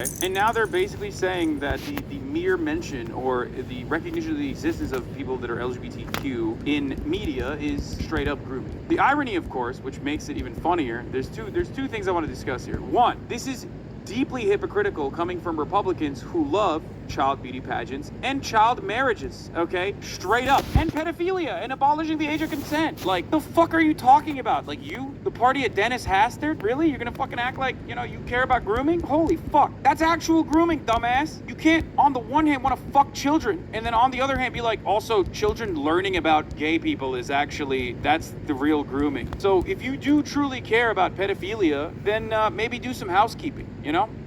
And now they're basically saying that the mere mention or the recognition of the existence of people that are LGBTQ in media is straight up grooming. The irony, of course, which makes it even funnier, there's two things I want to discuss here. One, this is deeply hypocritical coming from Republicans who love child beauty pageants and child marriages, okay? Straight up. And pedophilia and abolishing the age of consent. Like, the fuck are you talking about? Like, you, the party of Dennis Hastert? Really? You're gonna fucking act like, you care about grooming? Holy fuck. That's actual grooming, dumbass. You can't, on the one hand, want to fuck children, and then on the other hand, be like, also, children learning about gay people is actually, that's the real grooming. So, if you do truly care about pedophilia, then maybe do some housekeeping,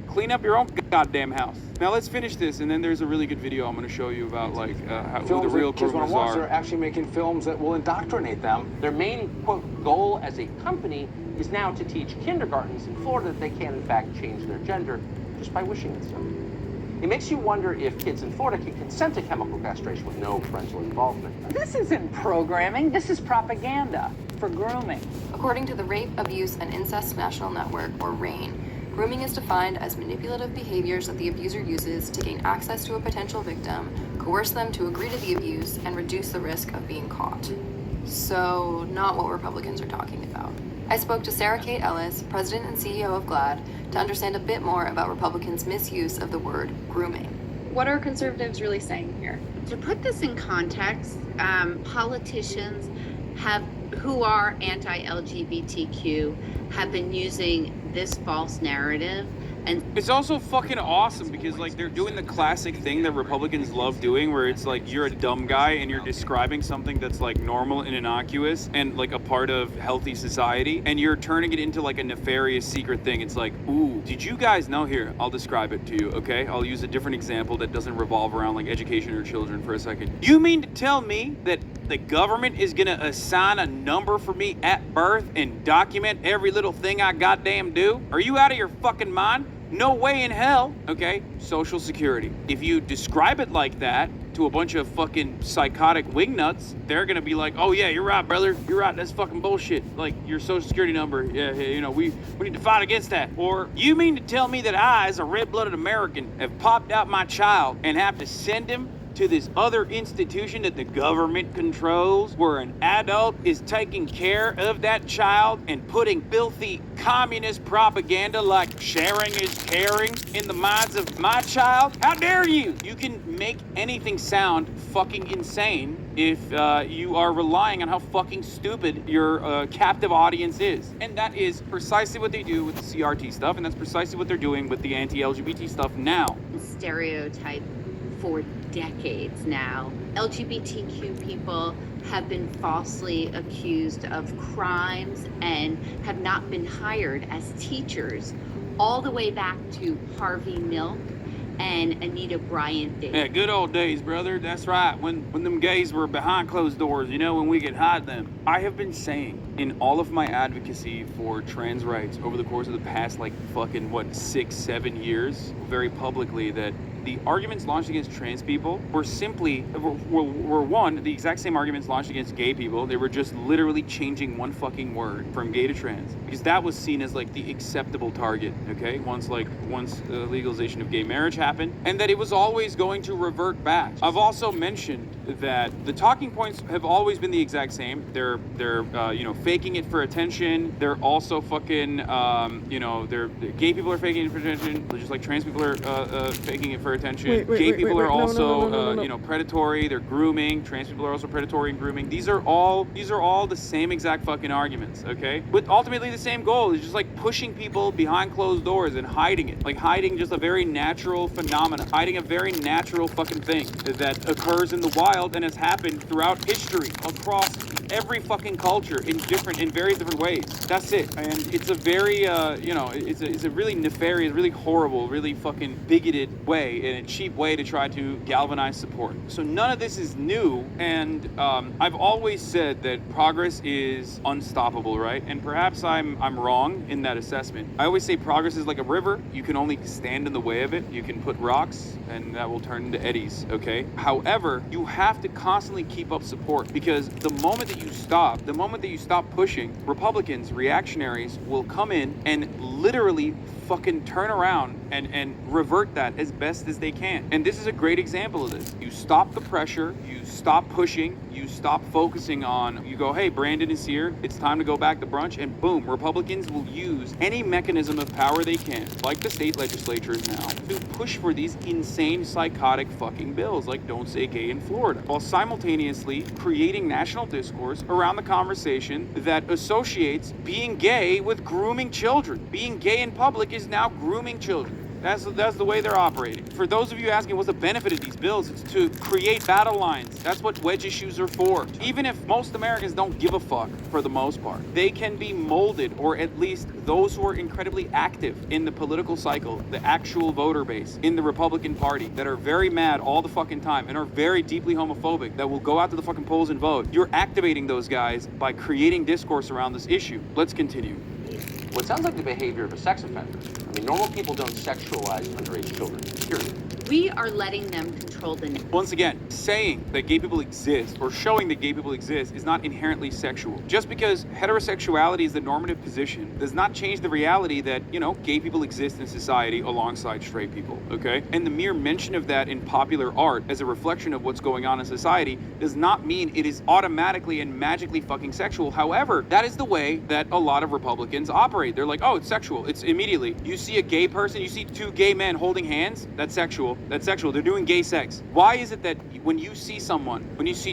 Clean up your own goddamn house. Now let's finish this, and then there's a really good video I'm going to show you about who the real groomers are. They're actually making films that will indoctrinate them. Their main, quote, goal as a company is now to teach kindergartens in Florida that they can, in fact, change their gender just by wishing it so. It makes you wonder if kids in Florida can consent to chemical castration with no parental involvement. This isn't programming, this is propaganda for grooming. According to the Rape, Abuse, and Incest National Network, or RAIN, grooming is defined as manipulative behaviors that the abuser uses to gain access to a potential victim, coerce them to agree to the abuse, and reduce the risk of being caught. So, not what Republicans are talking about. I spoke to Sarah Kate Ellis, President and CEO of GLAAD, to understand a bit more about Republicans' misuse of the word grooming. What are conservatives really saying here? To put this in context, politicians who are anti-LGBTQ have been using this false narrative. And it's also fucking awesome because they're doing the classic thing that Republicans love doing, where it's like you're a dumb guy and you're describing something that's like normal and innocuous and like a part of healthy society, and you're turning it into like a nefarious secret thing. It's like, ooh, did you guys know? Here, I'll describe it to you, okay? I'll use a different example that doesn't revolve around like education or children for a second. You mean to tell me that the government is gonna assign a number for me at birth and document every little thing I goddamn do? Are you out of your fucking mind? No way in hell, okay? Social Security. If you describe it like that to a bunch of fucking psychotic wingnuts, they're gonna be like, oh yeah, you're right, brother. You're right, that's fucking bullshit. Like, your Social Security number, yeah, we need to fight against that. Or, you mean to tell me that I, as a red-blooded American, have popped out my child and have to send him to this other institution that the government controls, where an adult is taking care of that child and putting filthy communist propaganda like sharing is caring in the minds of my child? How dare you? You can make anything sound fucking insane if you are relying on how fucking stupid your captive audience is. And that is precisely what they do with the CRT stuff, and that's precisely what they're doing with the anti-LGBT stuff now. Stereotype for decades now. LGBTQ people have been falsely accused of crimes and have not been hired as teachers all the way back to Harvey Milk and Anita Bryant days. Yeah, good old days, brother. That's right. When them gays were behind closed doors, when we could hide them. I have been saying in all of my advocacy for trans rights over the course of the past, 6, 7 years, very publicly, that the arguments launched against trans people were one, the exact same arguments launched against gay people. They were just literally changing one fucking word from gay to trans, because that was seen as the acceptable target, okay? Once legalization of gay marriage happened, and that it was always going to revert back. I've also mentioned that the talking points have always been the exact same. They're faking it for attention. They're also fucking gay people are faking it for attention, just like trans people are faking it for attention. Gay people are also predatory. They're grooming. Trans people are also predatory and grooming. These are all the same exact fucking arguments, okay? But ultimately the same goal is just pushing people behind closed doors and hiding it. hiding just a very natural phenomenon, hiding a very natural fucking thing that occurs in the wild and has happened throughout history across every fucking culture in various different ways. That's it. And it's a very it's a really nefarious, really horrible, really fucking bigoted way and a cheap way to try to galvanize support. So none of this is new, and I've always said that progress is unstoppable, right? And perhaps I'm wrong in that assessment. I always say progress is like a river. You can only stand in the way of it. You can put rocks and that will turn into eddies, okay? However, you have have to constantly keep up support, because the moment that you stop pushing, Republicans, reactionaries will come in and literally fucking turn around and revert that as best as they can. And this is a great example of this. You stop the pressure, you stop pushing, you stop focusing on, you go, hey, Brandon is here, it's time to go back to brunch, and boom, Republicans will use any mechanism of power they can, like the state legislatures now, to push for these insane, psychotic fucking bills like Don't Say Gay in Florida, while simultaneously creating national discourse around the conversation that associates being gay with grooming children. Being gay in public is now grooming children. That's the way they're operating. For those of you asking what's the benefit of these bills, it's to create battle lines. That's what wedge issues are for. Even if most Americans don't give a fuck for the most part, they can be molded, or at least those who are incredibly active in the political cycle, the actual voter base in the Republican Party that are very mad all the fucking time and are very deeply homophobic, that will go out to the fucking polls and vote. You're activating those guys by creating discourse around this issue. Let's continue. What sounds like the behavior of a sex offender. I mean, normal people don't sexualize underage children, period. We are letting them control the narrative. Once again, saying that gay people exist or showing that gay people exist is not inherently sexual. Just because heterosexuality is the normative position does not change the reality that, gay people exist in society alongside straight people, okay? And the mere mention of that in popular art as a reflection of what's going on in society does not mean it is automatically and magically fucking sexual. However, that is the way that a lot of Republicans operate. They're like, oh, it's sexual. It's immediately. You see a gay person, you see two gay men holding hands, that's sexual. That's sexual. They're doing gay sex. Why is it that when you see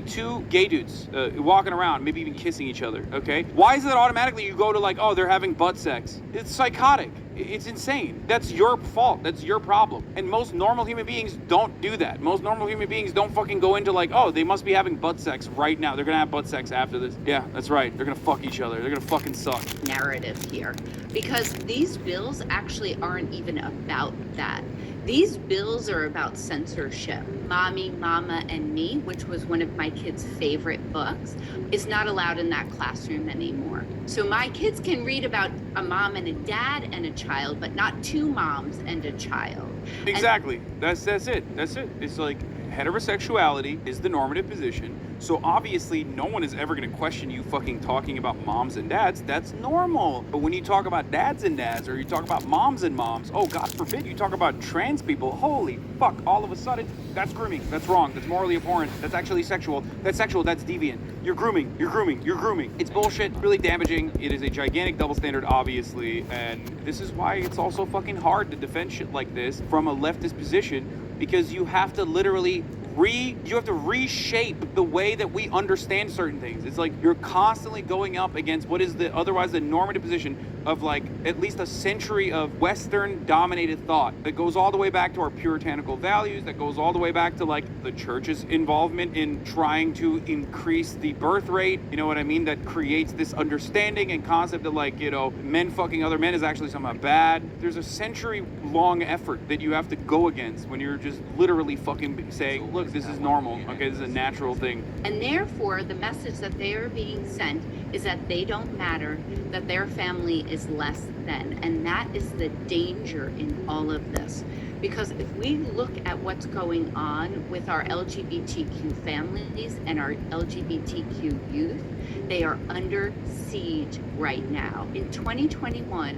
two gay dudes walking around, maybe even kissing each other, okay? Why is it that automatically you go to like, oh, they're having butt sex? It's psychotic. It's insane. That's your fault. That's your problem. And most normal human beings don't do that. Most normal human beings don't fucking go into like, oh, they must be having butt sex right now. They're gonna have butt sex after this. Yeah, that's right. They're gonna fuck each other. They're gonna fucking suck. Narrative here, because these bills actually aren't even about that. These bills are about censorship. Mommy, Mama, and Me, which was one of my kids' favorite books, is not allowed in that classroom anymore. So my kids can read about a mom and a dad and a child, but not two moms and a child. Exactly. That's it. It's like heterosexuality is the normative position. So obviously no one is ever going to question you fucking talking about moms and dads. That's normal. But when you talk about dads and dads, or you talk about moms and moms, oh, God forbid, you talk about trans people, holy fuck, all of a sudden, that's grooming. That's wrong. That's morally abhorrent. That's actually sexual. That's sexual. That's deviant. You're grooming. It's bullshit, really damaging. It is a gigantic double standard, obviously. And this is why it's also fucking hard to defend shit like this from a leftist position, because you have to literally reshape the way that we understand certain things. It's like you're constantly going up against what is otherwise the normative position of like at least a century of Western dominated thought that goes all the way back to our puritanical values, that goes all the way back to like the church's involvement in trying to increase the birth rate, you know what I mean? That creates this understanding and concept that like, men fucking other men is actually somehow bad. There's a century long effort that you have to go against when you're just literally fucking saying, look, this is normal, okay, this is a natural thing. And therefore, the message that they are being sent is that they don't matter, that their family is less than. And that is the danger in all of this. Because if we look at what's going on with our LGBTQ families and our LGBTQ youth, they are under siege right now. In 2021,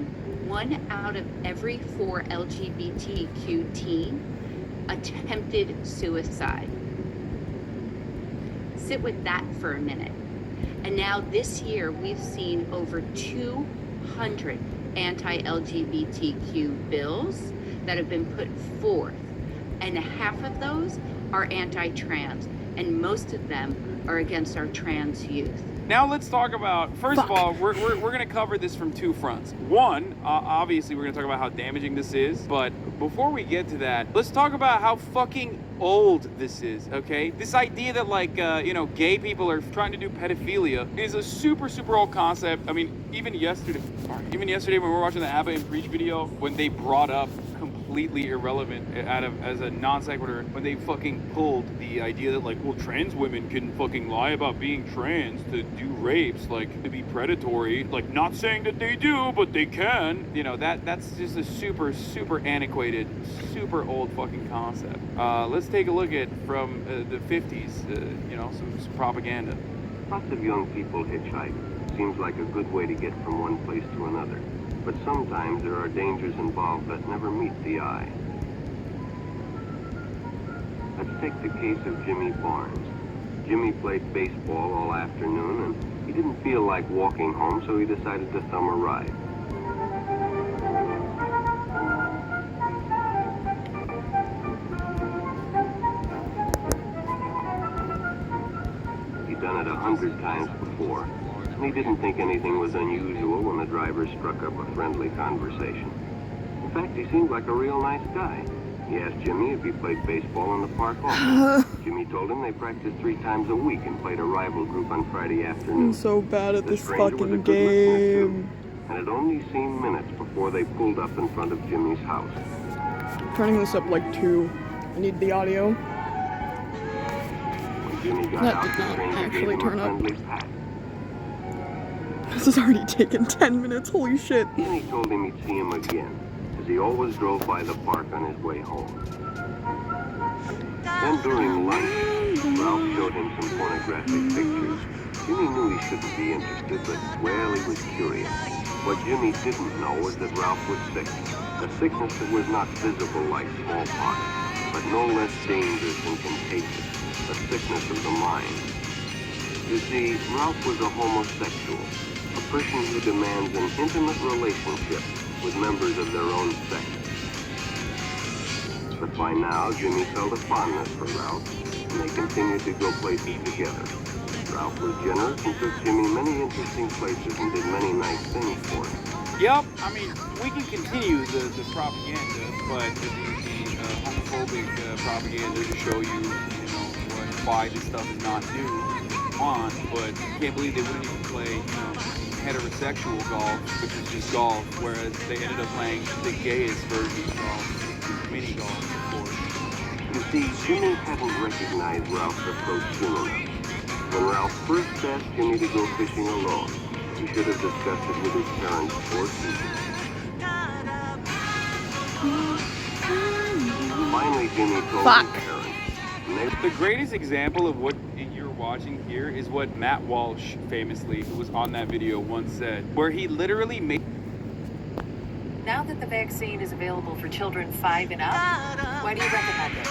1 out of every 4 LGBTQ teen attempted suicide. Sit with that for a minute. And now this year, we've seen over 200 anti-LGBTQ bills that have been put forth. And half of those are anti-trans. And most of them are against our trans youth. Now let's talk about, first of all, we're going to cover this from two fronts. One, obviously we're going to talk about how damaging this is, but before we get to that, let's talk about how fucking old this is, okay? This idea that like, gay people are trying to do pedophilia is a super, super old concept. I mean, even yesterday when we were watching the Abba and Preach video, when they brought up completely irrelevant as a non sequitur when they fucking pulled the idea that like, well, trans women can fucking lie about being trans to do rapes, like to be predatory. Like, not saying that they do, but they can. You know, that's just a super antiquated, super old fucking concept. Let's take a look at from the 50s. You know, some propaganda. Lots of young people hitchhike. Seems like a good way to get from one place to another. But sometimes there are dangers involved that never meet the eye. Let's take the case of Jimmy Barnes. Jimmy played baseball all afternoon and he didn't feel like walking home, so he decided to thumb a ride. He'd done it 100 times before. He didn't think anything was unusual when the driver struck up a friendly conversation. In fact, he seemed like a real nice guy. He asked Jimmy if he played baseball in the park often. Jimmy told him they practiced 3 times a week and played a rival group on Friday afternoon. I'm so bad at this stranger was a fucking good listener, too, game. and it only seemed minutes before they pulled up in front of Jimmy's house. Turning this up like 2. I need the audio. When Jimmy got That out, did the not stranger actually gave him turn a up. friendly pat. This has already taken 10 minutes, holy shit. Then he told him he'd see him again, as he always drove by the park on his way home. Then during lunch, Ralph showed him some pornographic pictures. Jimmy knew he shouldn't be interested, but, well, he was curious. What Jimmy didn't know was that Ralph was sick. A sickness that was not visible like smallpox, but no less dangerous and contagious. A sickness of the mind. You see, Ralph was a homosexual. A person who demands an intimate relationship with members of their own sex. But by now, Jimmy felt a fondness for Ralph, and they continued to go places together. Ralph was generous and took Jimmy many interesting places and did many nice things for him. Yep, I mean, we can continue the propaganda, but the homophobic propaganda to show you, you know, why this stuff is not new on, but I can't believe they wouldn't even play, you know, heterosexual golf, which is just golf, whereas they ended up playing the gayest version of golf, mini golf, of course. You see, Jimmy hadn't recognized Ralph's approach soon enough. When Ralph first asked Jimmy to go fishing alone, he should have discussed it with his parents or teachers. Finally, Jimmy told his parents. And they The greatest example of what you're watching here is what Matt Walsh, famously, who was on that video, once said, where he literally made... Now that the vaccine is available for children 5 and up, why do you recommend it?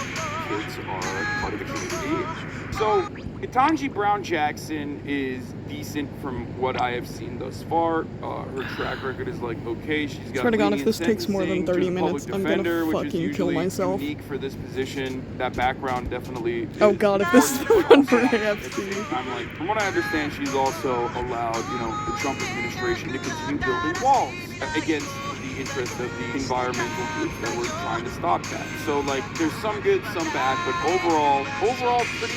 Kids are part of the community. So, Ketanji Brown Jackson is decent from what I have seen thus far. Her track record is like okay. She's got Swear to God, if lenient this takes more than sentencing 30 to the minutes, public I'm gonna defender, which is fucking kill usually myself. Unique for this position. That background definitely. Oh is God, if this is the one for important. AFC. I'm like, from what I understand, she's also allowed, you know, the Trump administration to continue building walls against the interest of the environmental groups that were trying to stop that. So like, there's some good, some bad, but overall, pretty.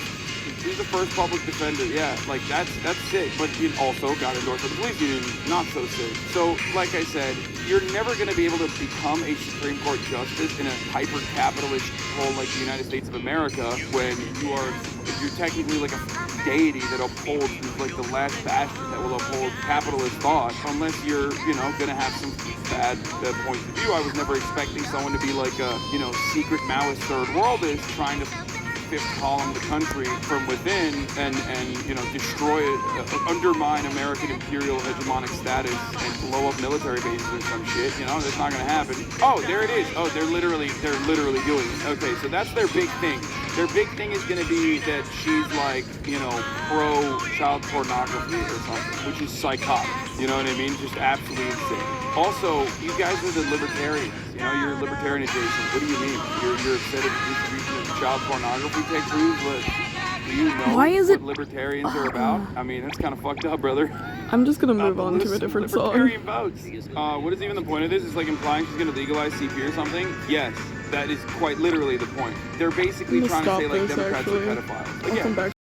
She's the first public defender, yeah, like that's sick, but you also got endorsed by the police union, not so sick. So, like I said, you're never going to be able to become a Supreme Court justice in a hyper-capitalist role like the United States of America when you're technically like a deity that upholds, like the last bastion that will uphold capitalist thought, unless you're, you know, going to have some bad points of view. I was never expecting someone to be like a, you know, secret Maoist third worldist trying to fifth column the country from within and you know, destroy it, undermine American imperial hegemonic status and blow up military bases or some shit. You know, that's not gonna happen. Oh, there it is. Oh, they're literally doing it. Okay, so that's their big thing. Their big thing is gonna be that she's like, you know, pro child pornography or something, which is psychotic. You know what I mean? Just absolutely insane. Also, you guys are the libertarians. You know, you're libertarian adjacent. What do you mean? You're upset at the distribution of child pornography textbooks? But do you know what libertarians are about? I mean, that's kind of fucked up, brother. I'm just gonna move on to a different song. Libertarian votes. What is even the point of this? It's like implying she's gonna legalize CP or something? Yes, that is quite literally the point. They're basically trying to say like Democrats are pedophiles. Like, I'll come back